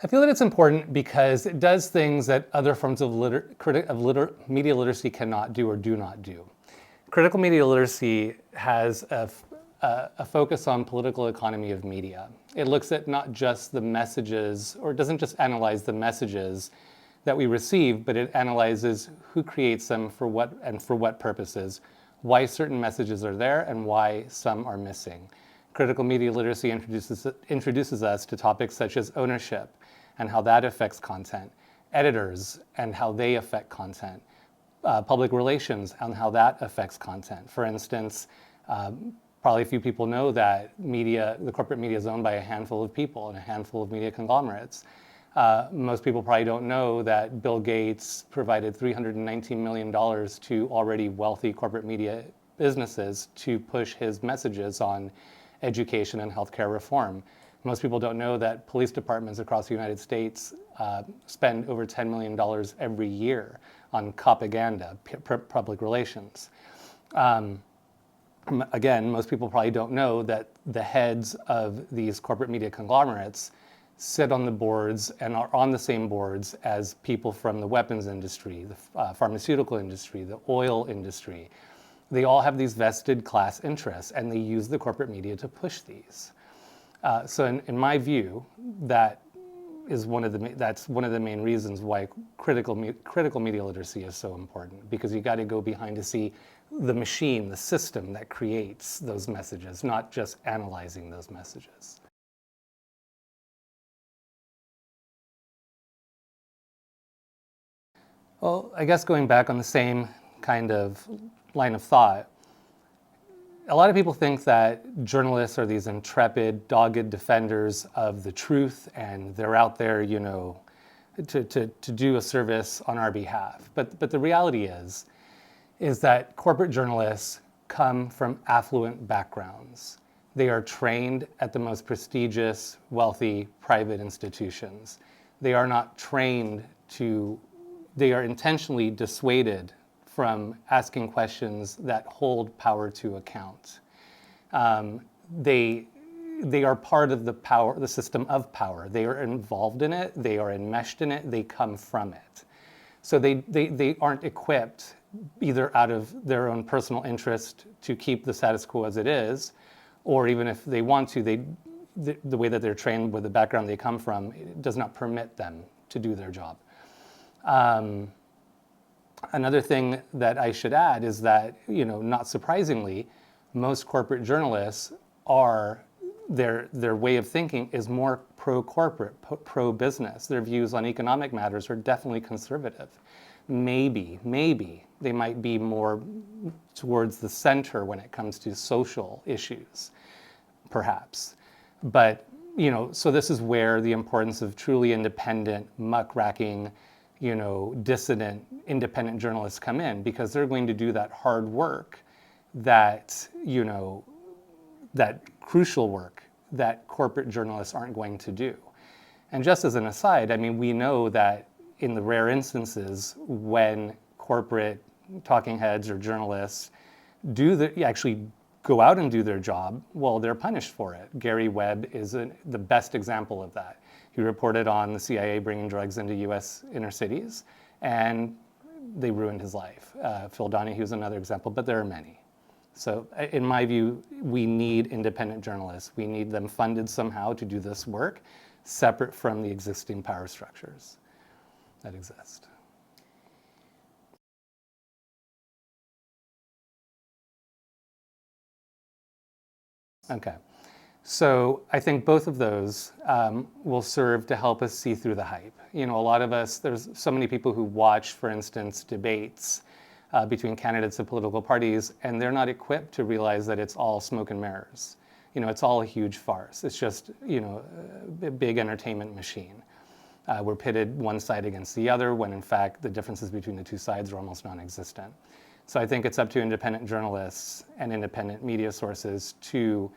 I feel that it's important because it does things that other forms of media literacy cannot do or do not do. Critical media literacy has a focus on political economy of media. It looks at not just the messages, or it doesn't just analyze the messages that we receive, but it analyzes who creates them for what and for what purposes, why certain messages are there and why some are missing. Critical media literacy introduces us to topics such as ownership and how that affects content, editors and how they affect content, public relations and how that affects content. For instance, probably a few people know that the corporate media is owned by a handful of people and a handful of media conglomerates. Most people probably don't know that Bill Gates provided $319 million to already wealthy corporate media businesses to push his messages on education and healthcare reform. Most people don't know that police departments across the United States spend over $10 million every year on propaganda, public relations. Again, most people probably don't know that the heads of these corporate media conglomerates sit on the boards and are on the same boards as people from the weapons industry, the pharmaceutical industry, the oil industry. They all have these vested class interests, and they use the corporate media to push these. So in my view, that's one of the main reasons why critical media literacy is so important, because you got to go behind to see the machine, the system that creates those messages, not just analyzing those messages. Well, I guess going back on the same kind of line of thought, a lot of people think that journalists are these intrepid, dogged defenders of the truth, and they're out there, to do a service on our behalf. But the reality is that corporate journalists come from affluent backgrounds. They are trained at the most prestigious, wealthy, private institutions. They are not trained they are intentionally dissuaded from asking questions that hold power to account. They are part of the system of power. They are involved in it, they are enmeshed in it, they come from it. So they aren't equipped, either out of their own personal interest to keep the status quo as it is, or even if they want to, the way that they're trained with the background they come from, it does not permit them to do their job. Another thing that I should add is that, not surprisingly, most corporate journalists their way of thinking is more pro-corporate, pro-business. Their views on economic matters are definitely conservative. Maybe they might be more towards the center when it comes to social issues, perhaps. But, so this is where the importance of truly independent, muckraking, dissident, independent journalists come in, because they're going to do that hard work, that crucial work that corporate journalists aren't going to do. And just as an aside, we know that in the rare instances when corporate talking heads or journalists actually go out and do their job, well, they're punished for it. Gary Webb is the best example of that. He reported on the CIA bringing drugs into U.S. inner cities, and they ruined his life. Phil Donahue is another example, but there are many. So in my view, we need independent journalists. We need them funded somehow to do this work, separate from the existing power structures that exist. Okay. So I think both of those will serve to help us see through the hype. A lot of us, there's so many people who watch, for instance, debates between candidates of political parties, and they're not equipped to realize that it's all smoke and mirrors. It's all a huge farce. It's just, a big entertainment machine. We're pitted one side against the other, when in fact the differences between the two sides are almost non-existent. So I think it's up to independent journalists and independent media sources to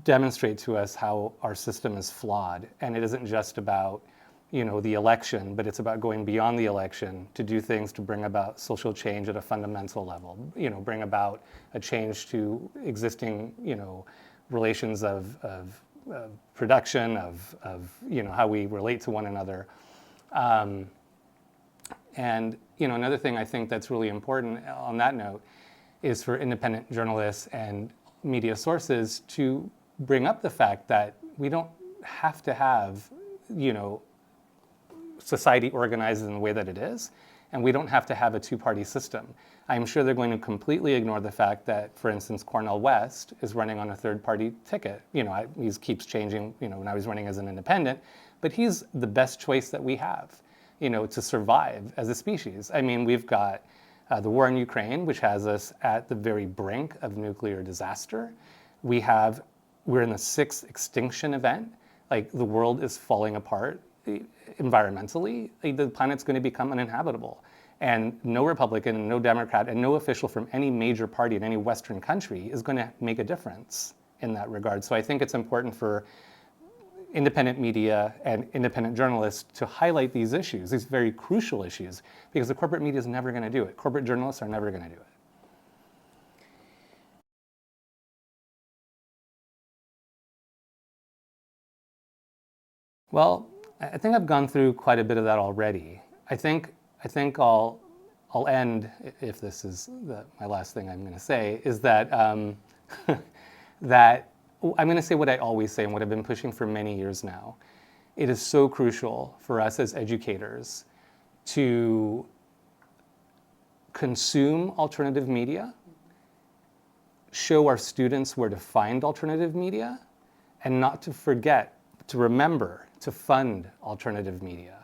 demonstrate to us how our system is flawed. And it isn't just about, the election, but it's about going beyond the election to do things to bring about social change at a fundamental level, bring about a change to existing, relations of production, of how we relate to one another. And another thing I think that's really important on that note is for independent journalists and media sources to bring up the fact that we don't have to have, society organized in the way that it is, and we don't have to have a two-party system. I'm sure they're going to completely ignore the fact that, for instance, Cornel West is running on a third-party ticket. He keeps changing, now he's running as an independent, but he's the best choice that we have, to survive as a species. I mean, we've got the war in Ukraine, which has us at the very brink of nuclear disaster. We're in the 6th extinction event. Like, the world is falling apart environmentally. The planet's going to become uninhabitable. And no Republican, and no Democrat, and no official from any major party in any Western country is going to make a difference in that regard. So I think it's important for independent media and independent journalists to highlight these issues, these very crucial issues, because the corporate media is never going to do it. Corporate journalists are never going to do it. Well, I think I've gone through quite a bit of that already. I think I'll end, if this is my last thing I'm going to say, is that that I'm going to say what I always say and what I've been pushing for many years now. It is so crucial for us as educators to consume alternative media, show our students where to find alternative media, and not to forget, to remember to fund alternative media.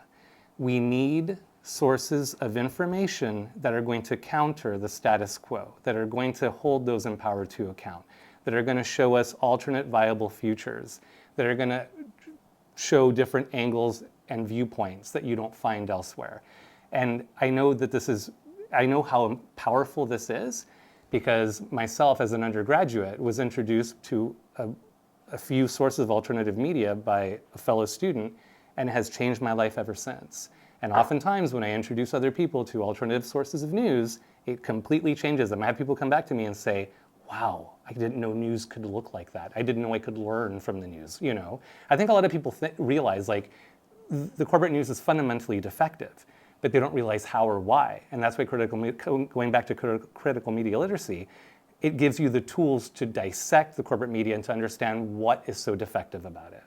We need sources of information that are going to counter the status quo, that are going to hold those in power to account, that are going to show us alternate viable futures, that are going to show different angles and viewpoints that you don't find elsewhere. And I know how powerful this is, because myself as an undergraduate was introduced to a few sources of alternative media by a fellow student, and it has changed my life ever since. And oftentimes when I introduce other people to alternative sources of news, it completely changes them. I have people come back to me and say, wow, I didn't know news could look like that. I didn't know I could learn from the news, I think a lot of people realize, like, the corporate news is fundamentally defective, but they don't realize how or why. And that's why going back to critical media literacy, it gives you the tools to dissect the corporate media and to understand what is so defective about it.